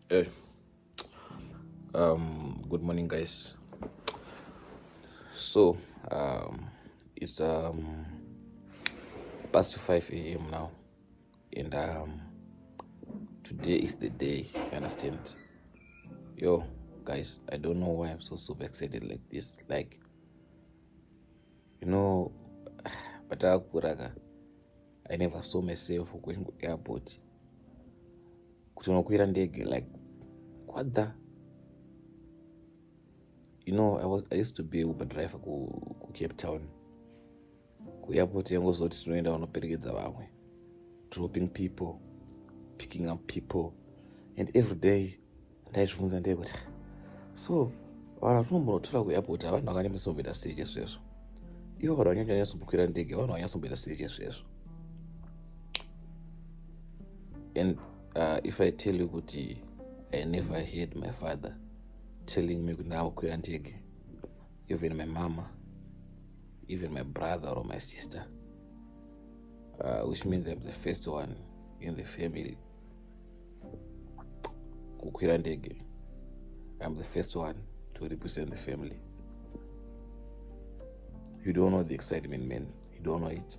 Hey, good morning, guys. So, it's past 5 a.m. now, and today is the day. You understand? Yo, guys, I don't know why I'm so super excited like this. Like, you know, but I never saw myself going to airport. Kutonokwira ndege, like, what the? You know, I used to be Uber driver ku Cape Town. Ku airport yangozoti tinoenda unoperekedza vamwe, dropping people, picking up people, and every day ndaizvibvunza ndeye kuti so vanhu vatinombonotora kuairport havanhu vakanyambosomboita sei chezvezvo. Ivo vanhu vanyanyanyanyatsobukwira ndege vanhu vanyatsombomboita sei chezvezvo. And if I tell you kuti I never heard my father telling me kuti ndaakukwira ndege, even my mama, even my brother or my sister, which means I'm the first one in the family kukwira ndege. I'm the first one to represent the family. You don't know the excitement, man. You don't know it.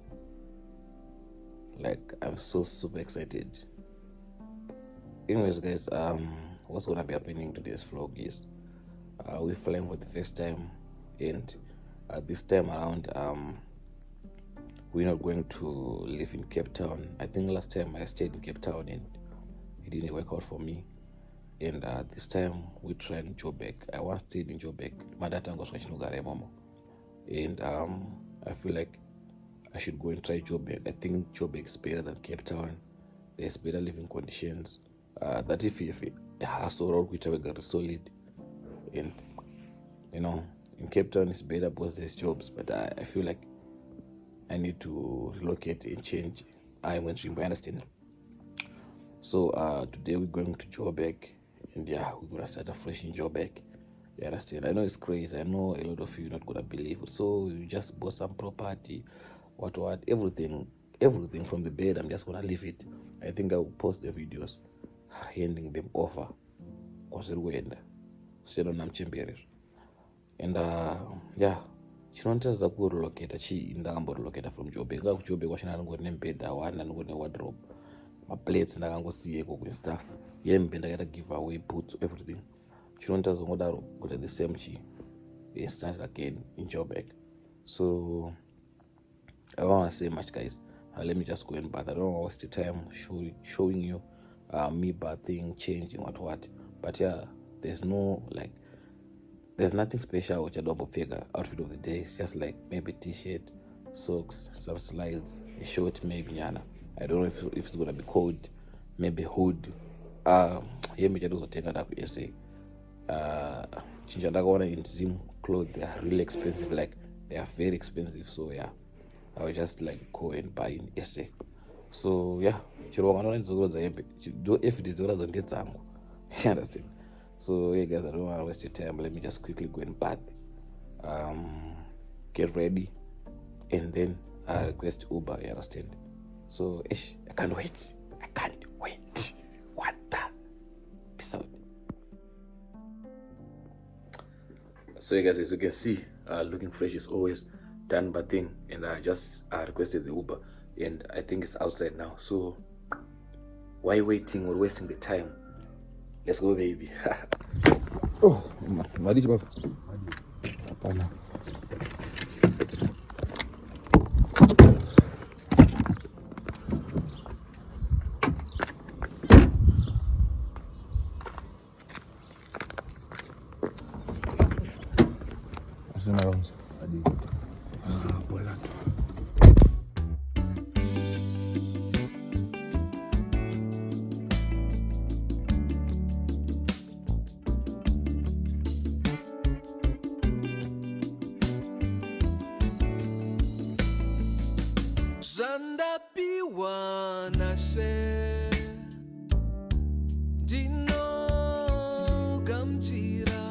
Like, I'm so super excited. Anyways, guys, what's gonna be happening today's vlog is we're flying for the first time, and this time around, we're not going to live in Cape Town. I think last time I stayed in Cape Town and it didn't work out for me. And this time we're trying Joburg. I once stayed in Joburg. My dad was momo, and I feel like I should go and try Joburg. I think Joburg is better than Cape Town. There's better living conditions. That if hustle or which are solid, and you know, in Cape Town it's better because there's jobs. But I feel like I need to relocate and change. I went to understand. So today we're going to Joburg, and yeah, we're gonna start afresh in Joburg. You understand? I know it's crazy. I know a lot of you not gonna believe it. So you just bought some property, what, everything from the bed. I'm just gonna leave it. I think I will post the videos, handing them over. And yeah, chinonditadza kurelocata ndakamborelocata from Joburg. Kujoburg kwachina ndangori nemubhedha one, ndangori newardrobe, maplates ndakangosiyeko kustuff, hembe ndakaita give away, boots, everything. Chinonditadza ngodaro kuti the same start again in Joburg. So I don't want to say much, guys. Let me just go and bath. I don't want to waste the time showing you me bathing, changing, what. But yeah, there's nothing special which I don't figure outfit of the day. It's just like maybe t-shirt, socks, some slides, a short, maybe yana. I don't know if it's gonna be cold, maybe hood. Here me just take that up essay. Chinchadagawana in Zim clothes, they are really expensive, like they are very expensive. So yeah, I will just like go and buy in essay. So yeah, do if the dollars on the you understand? So yeah, guys, I don't want to waste your time. Let me just quickly go and bath, get ready, and then I request Uber. You understand? So I can't wait. What the? Peace out. So yeah, guys, as you can see, looking fresh is always done bathing, and I just requested the Uber, and I think it's outside now. So why waiting or wasting the time? Let's go, baby. Oh, madichi baba. Hapana. Asema ronzo. Hadi. Bola tu. Zandapiwa nashe dino gamjira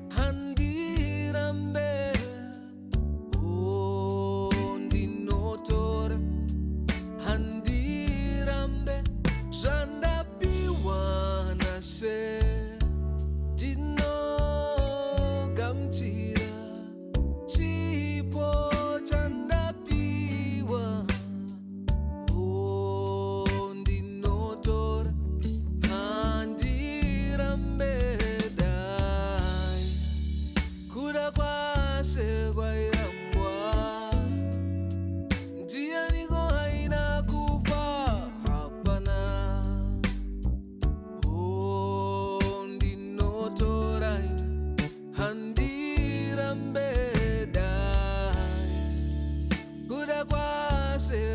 handirambe dino tora handirambe zandapiwa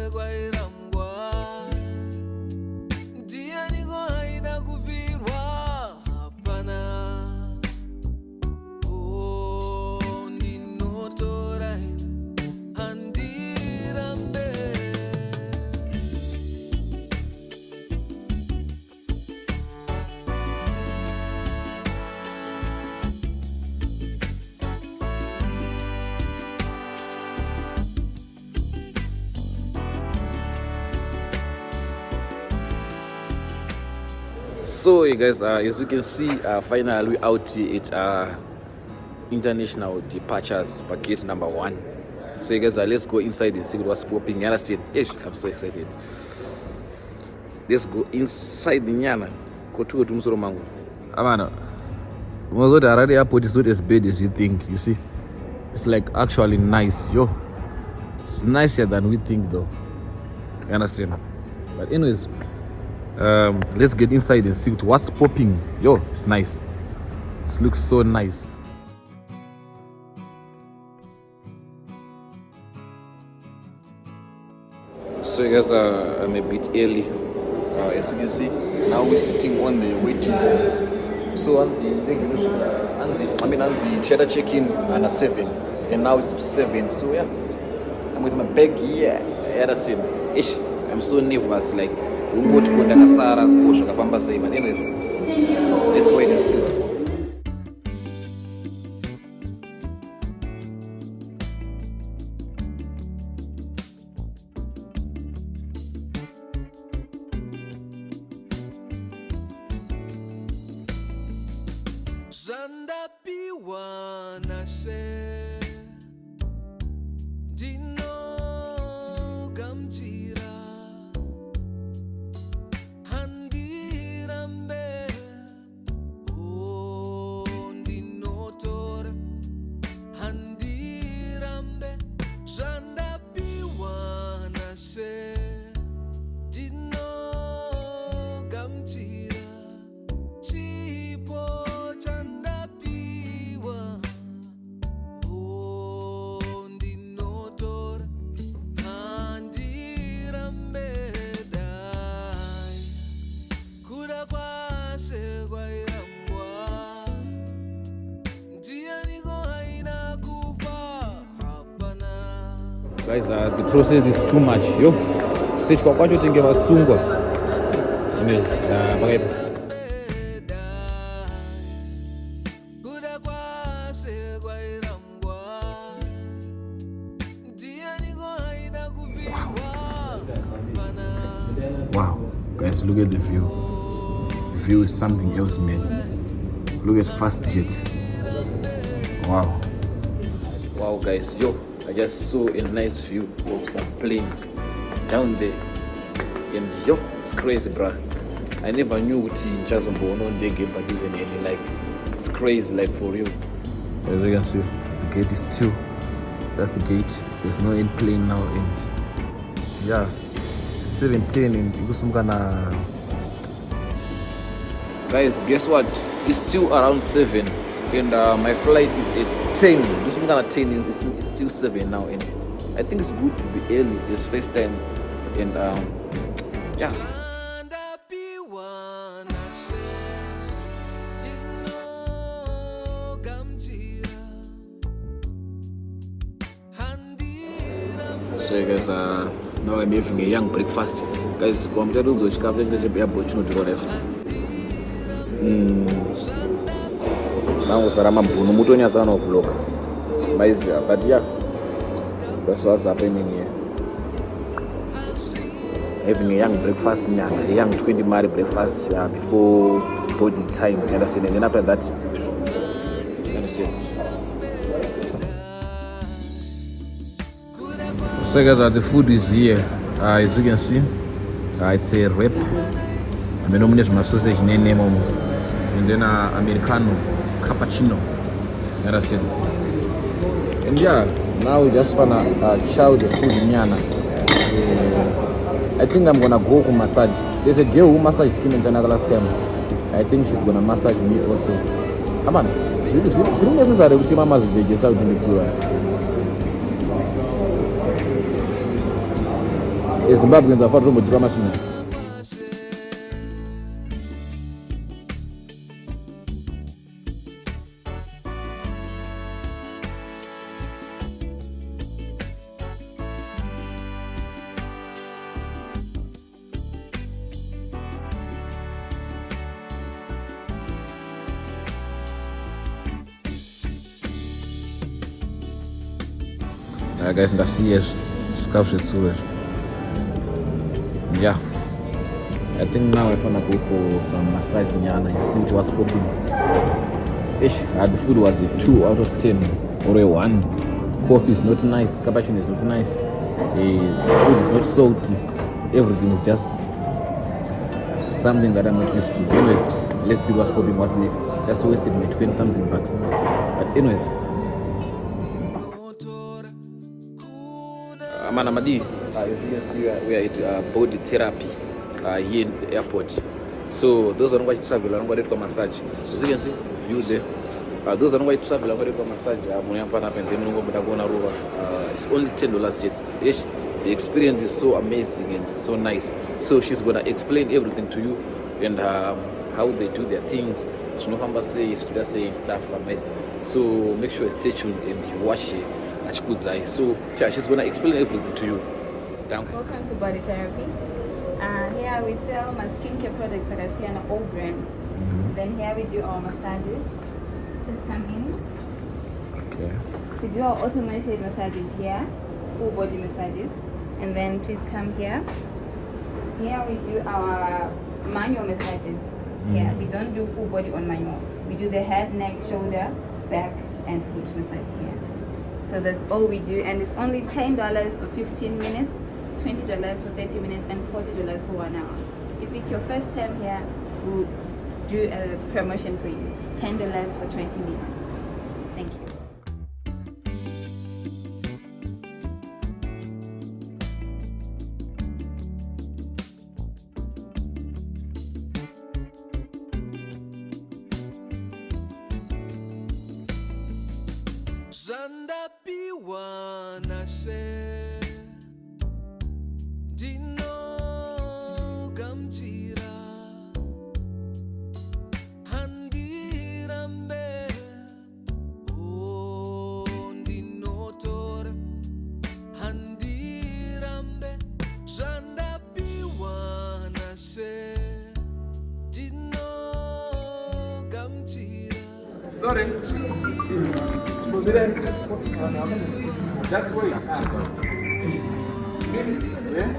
kwairambwa ndianiko aida kubvirwa hapana ndinotora handirambe. So you guys, as you can see, finally we out here at international departures package number 1. So you guys, let's go inside and see what's popping. You understand? Ish, I'm so excited. Let's go inside the nyana. Go to Musoro Mango. Amana, was the Harare airport is not as bad as you think. You see, it's like actually nice. Yo, it's nicer than we think, though. You understand? But anyways. Let's get inside and see what's popping. Yo, it's nice. It looks so nice. So you guys, I'm a bit early. As you can see, now we're sitting on the waiting room. So on the cheddar check-in and 7, and now it's 7. So yeah, I'm with my bag here. You understand? Ish, I'm so nervous, like. But anyways, let's wait and see what's going on. Zandapiwa nashe dino gamjira handirambe ndinotora handirambe zandapiwa nashe dino gamjira chipo chandapiwa ndinotora handirambe dai kuda kwase kwairambwa ndianiko haina kupa hapana. Guys, the process is too much. Yo, stage kwa kwacho tenge vasungwa. Anyways, wow, guys, look at the view. The view is something else, man. Look at fast jet. Wow. Wow, guys, yo, I just saw a nice view of some planes down there. And yo, it's crazy, bruh. I never knew what in Chazombo on the game, but using any, like, it's crazy, like, for real. As you can see, the gate is still, that's the gate. There's no end plane now, and yeah, 17 and you some gonna. Guys, guess what? It's still around 7, and my flight is at 10. This is gonna 10, and it's still 7 now, and I think it's good to be early. It's first time, and yeah. So you guys, now I'm having a young breakfast. Guys, come to the chicago airport, you know, to this. Now Sarama Bunu Mutonia son of Loka. But yeah, that's what's happening here. Having a young breakfast, a young 20 Mari breakfast before boarding time. You understand? And then after that, you understand? So guys, the food is here. As you can see, it's a wrap. I nominate my sausage name and then Americano, cappuccino. You understand? And yeah, now we just wanna chow the food nyana. I think I'm gonna go for massage. There's a girl who massaged me in Janaka last time. I think she's gonna massage me also. Come on, it's not necessary to mama's vegas out in the tour. eZimbabweans are from Machine. Guys, that's here. Yeah, I think now I'm gonna go for some massage and see what was popping. The food was a 2 out of 10 or a 1. Coffee is not nice, cappuccino is not nice, the food is not salty, everything is just something that I'm not used to. Anyways, let's see what's popping, what's next. Just wasted my 20 something bucks. But anyways, Manamadi, as you can see, we are at body therapy here in the airport. So those are going to travel, are going to massage. As you can see, view there. Those are going to travel, are going to massage. It's only $10. The experience is so amazing and so nice. So she's going to explain everything to you and how they do their things. She's not just saying stuff amazing. So make sure you stay tuned and you watch it. So she's going to explain everything to you. Welcome to Body Therapy. Here we sell my skincare products that I see on all brands. Then here we do our massages. Please come in. Okay. We do our automated massages here, full body massages. And then please come here. Here we do our manual massages. Here we don't do full body on manual. We do the head, neck, shoulder, back, and foot massage here. So that's all we do, and it's only $10 for 15 minutes, $20 for 30 minutes, and $40 for 1 hour. If it's your first time here, we'll do a promotion for you. $10 for 20 minutes. Thank you. Zanda piwana se Dino gamjira Handirambe Oh Dino tora Handirambe Zanda piwana se Dino gamjira Sorry. Just wait. Yeah?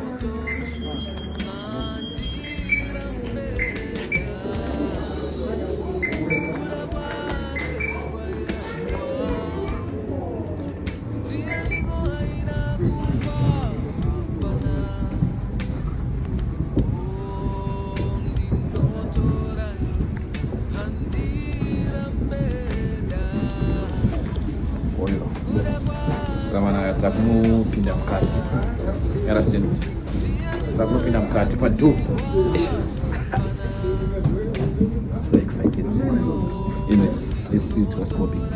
Takunopinda mukati. You understand? Takunopinda mukati padu. So excited. Anyways, let's see what's popping.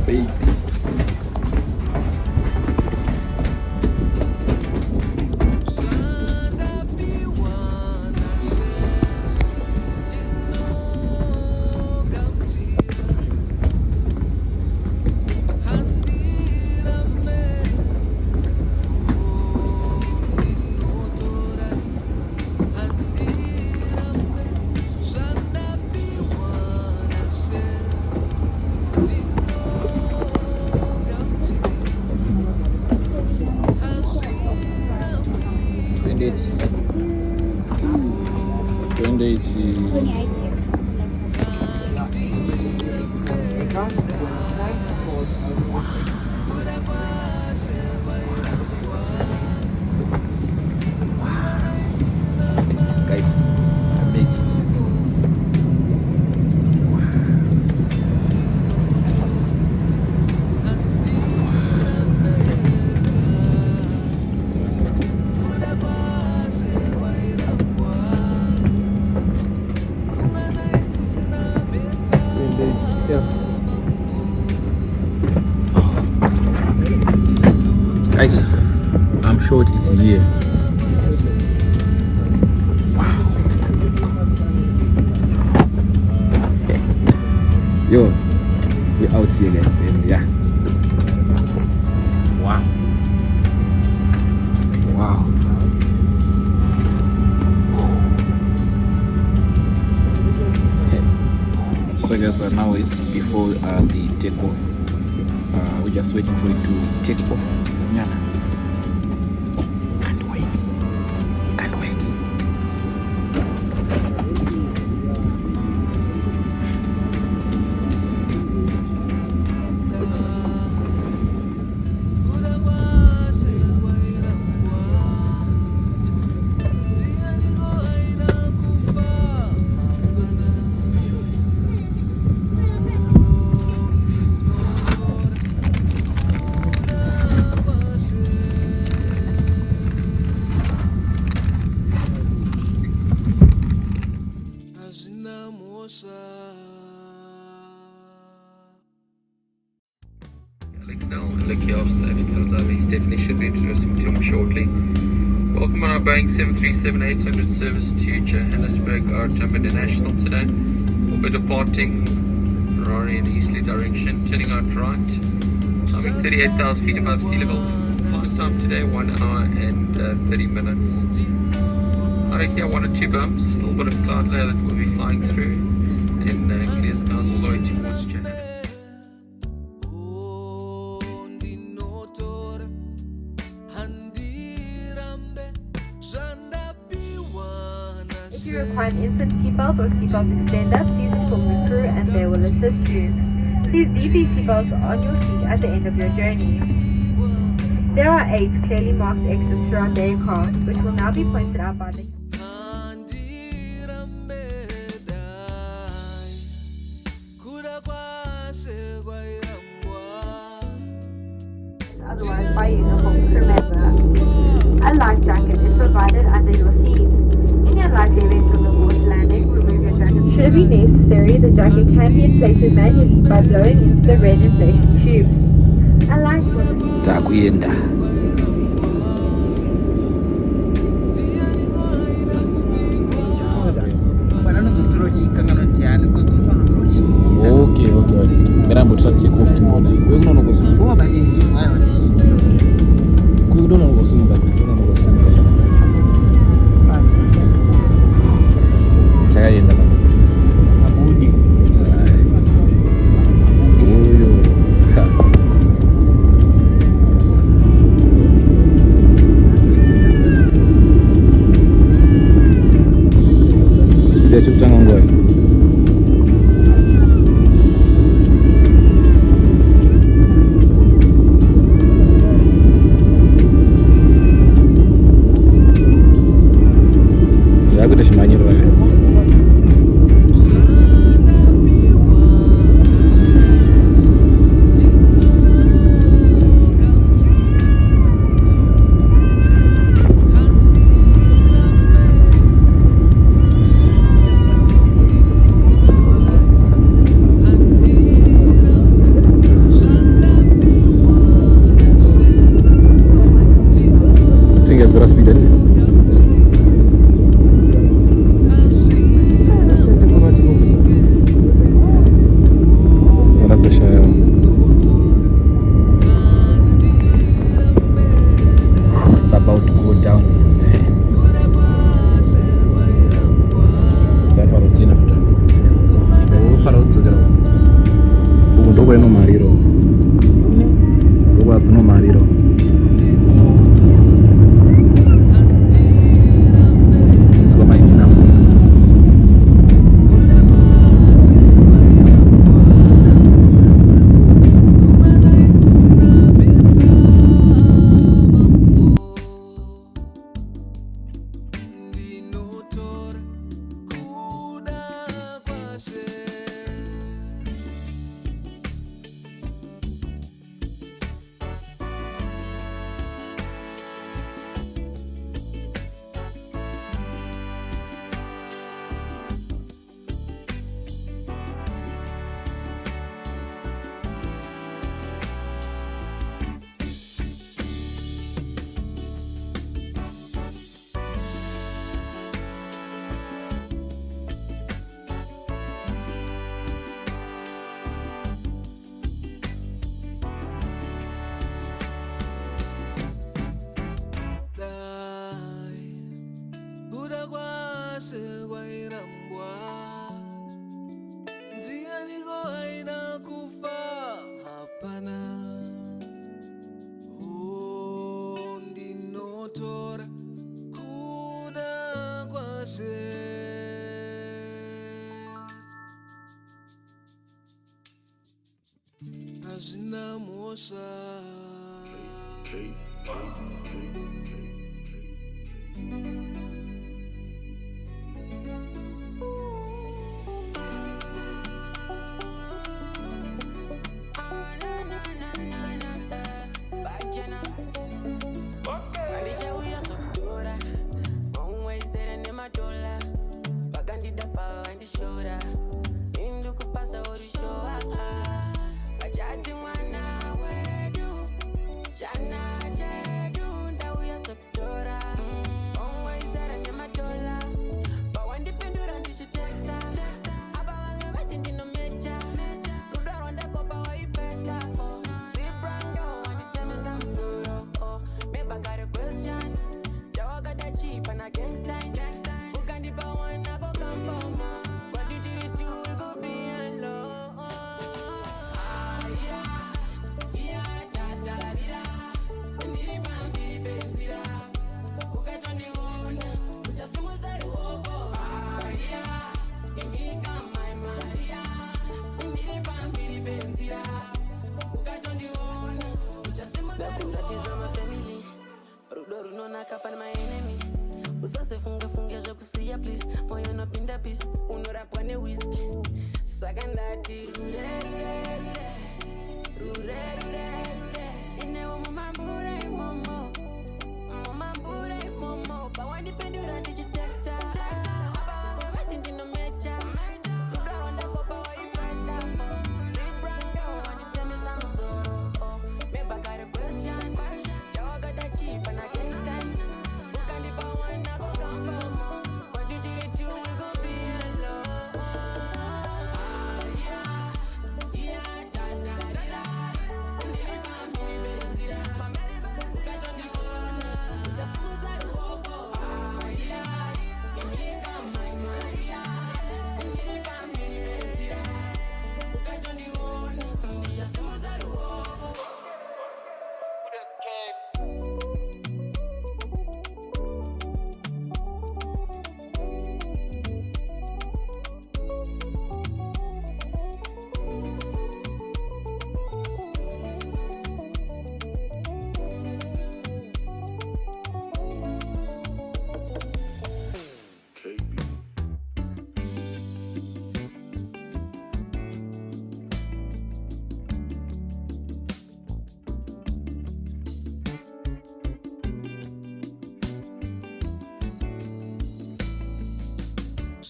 Baby. Yeah. Guys, I'm sure it's here. Wow. Yo, we're out here, guys, and yeah. Wow. Wow. So guys, now it's before the takeoff. We're just waiting for it to take off. Yeah. Can't wait. Can't wait. Takeoff, he's definitely should be introducing to him shortly. Welcome on our Boeing 737-800 service to Johannesburg, our Tampa International today. We'll be departing Harare in easterly direction, turning out right, climbing 38,000 feet above sea level. Flight time today 1 hour and 30 minutes. Right here, 1 or 2 bumps, a little bit of cloud layer that we'll be flying through, and clear skies all the way towards Johannesburg. If you require an instant seatbelt or seatbelt extender, please inform the crew and they will assist you. Please leave these seatbelts on your seat at the end of your journey. There are 8 clearly marked exits throughout the aircraft, which will now be pointed out by the otherwise by uniform crew member. A life jacket is provided under your seat. In the unlikely event of a forced landing, remove your jacket. Should it be necessary, the jacket can be inflated manually by blowing into the red inflation tube. A light will Takuyenda. Okay. Mirambo tisa take off kimona. Wewe unaona kwa sababu. Kwa bani hayo. Kwa hiyo unaona kwa sababu basi unaona kwa sababu. Chakaenda bana. Abudi. Huyo. Speed ya changa ngoja. zinamosa.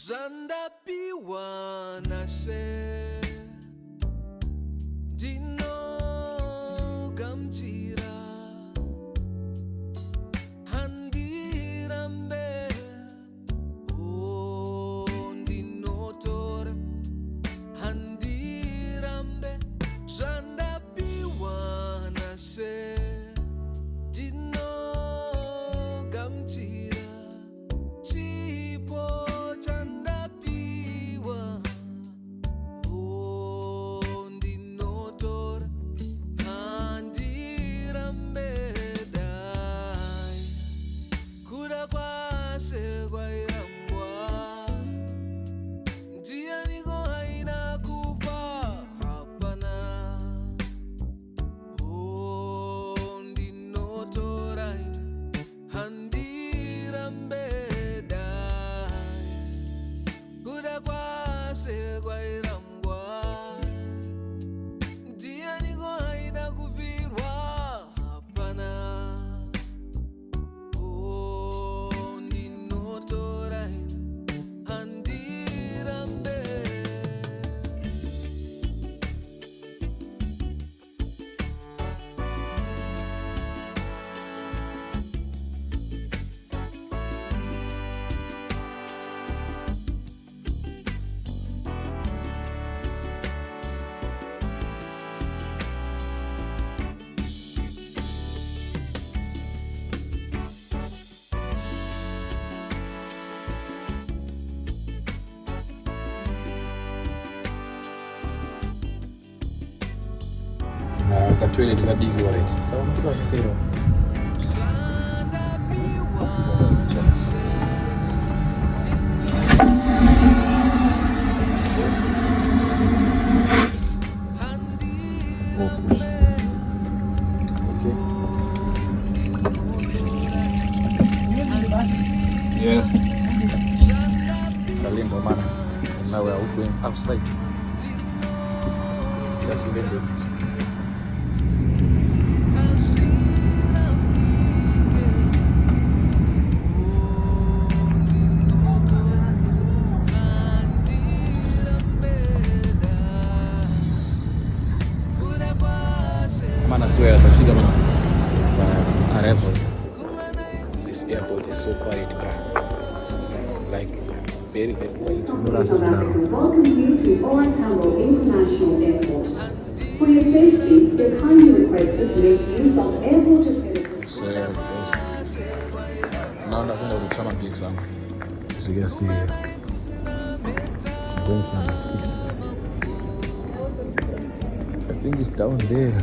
Zanda piwana se dino gamchira handirambe o dino tora handirambe zanda piwana se dino gamchira chipo Toilet kadigi wallet. Sawa mtu asisero. or push. Okay. Yeah. Kalindo man. Now we are going outside. Just Lindo. I swear, This airport is so quiet, like very, very quiet. Welcomes you to Orantambo International Airport. For your safety, you're kindly requested to make use of airport accredited. So yeah, guys. Now I'm going to reach my big son. So you can see I'm going to number 6. I think it's down there.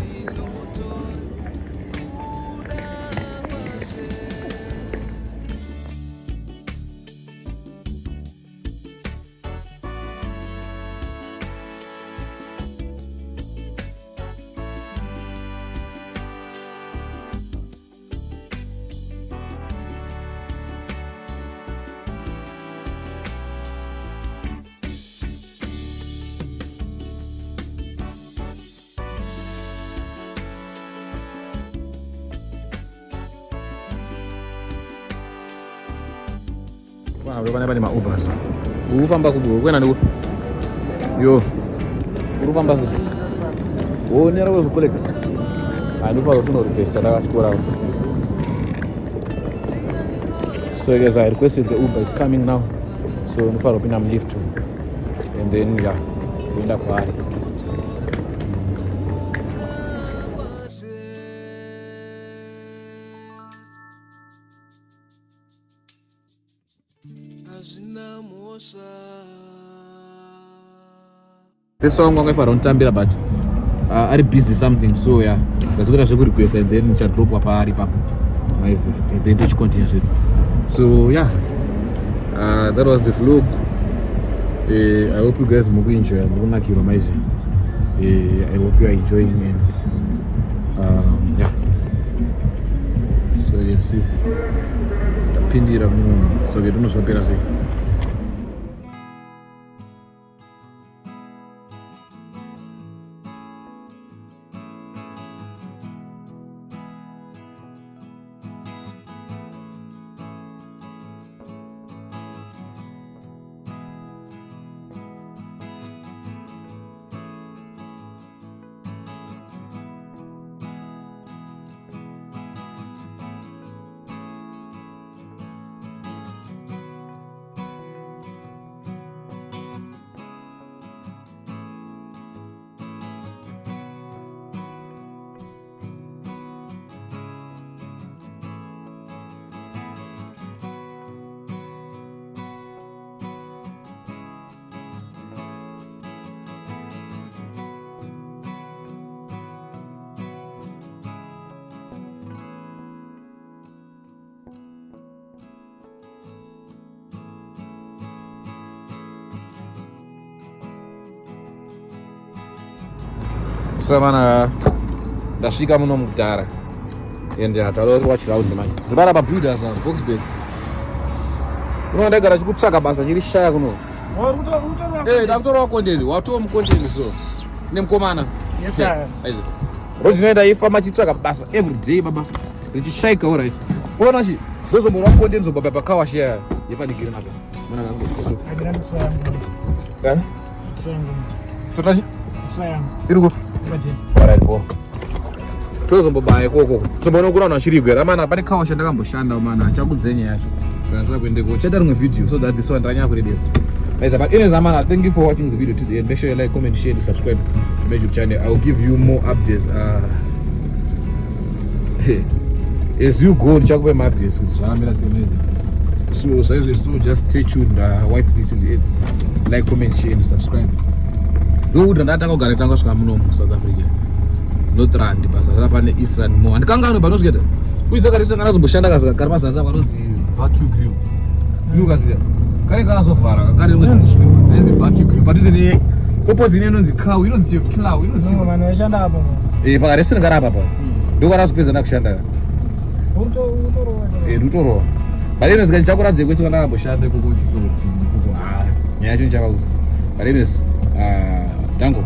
Vana vane maubers. Ufamba kubwo kwena ndiko. Yo. Urufamba ku. Oh, nera wewe collect. Anufa rotuno request ndakachikora. So guys, I requested the Uber is coming now. So nufa ropina lift. And then yeah, kuenda kwa Harare. This song I'm going for around Tambira, but I'm busy something, so yeah. That's what I should request, and then we shall drop up a pap. And then teach continues. So yeah, that was the vlog. I hope you guys will enjoy. I hope you are enjoying it. Yeah. So you can see. Pindira, so we don't know what to say. So man, ndasvika muno mugara and tauri watch round manje ndibara pa builders on Boxburg. Uno ndagara chikutsvaka basa chiri shaya kuno. Ndakutora content, watoa content so. Nemukomana. Yes sir. Aizo. Rodzinoenda ifamba chitsvaka basa every day baba. Richishaika alright. Unaona chi? Ndozomborwa content zo baba pakawa share yepanikira napo. Mwana kangu koso. Agira msaya. Kana? Totachi? Msaya. Iruko. Alright bo. Tozombobaye koko. Sombona kuna unachirigwera mana pane kaosha ndakamboshanda mana achakudzenya yacho. Kanza kuende kocheta rimwe video so that this one ranya kuredesa. Guys, but anyways, man, thank you for watching the video to the end. Make sure you like, comment, share, and subscribe to my YouTube channel. I will give you more updates. As you go, check my updates. So just stay tuned. Watch the video to the end. Like, comment, share, and subscribe. Go to Nataka Garetanga South Africa. No trend, but South Africa East and more. And Kangano Banos get it. Who is the Garrison as Bushanda Karmas as a vacuum grill? You guys, Karika so far, Kari was a vacuum grill, but isn't it? opposite inonzi cow inonzi clow inonzi vanhu vaishanda apo pakati sinigara apa ndokwana kupedza ndakushanda ndutorowa but anyways ndichakuradze kwese kana amboshanda ikoko nyaya yacho ndichakauza but anyways dango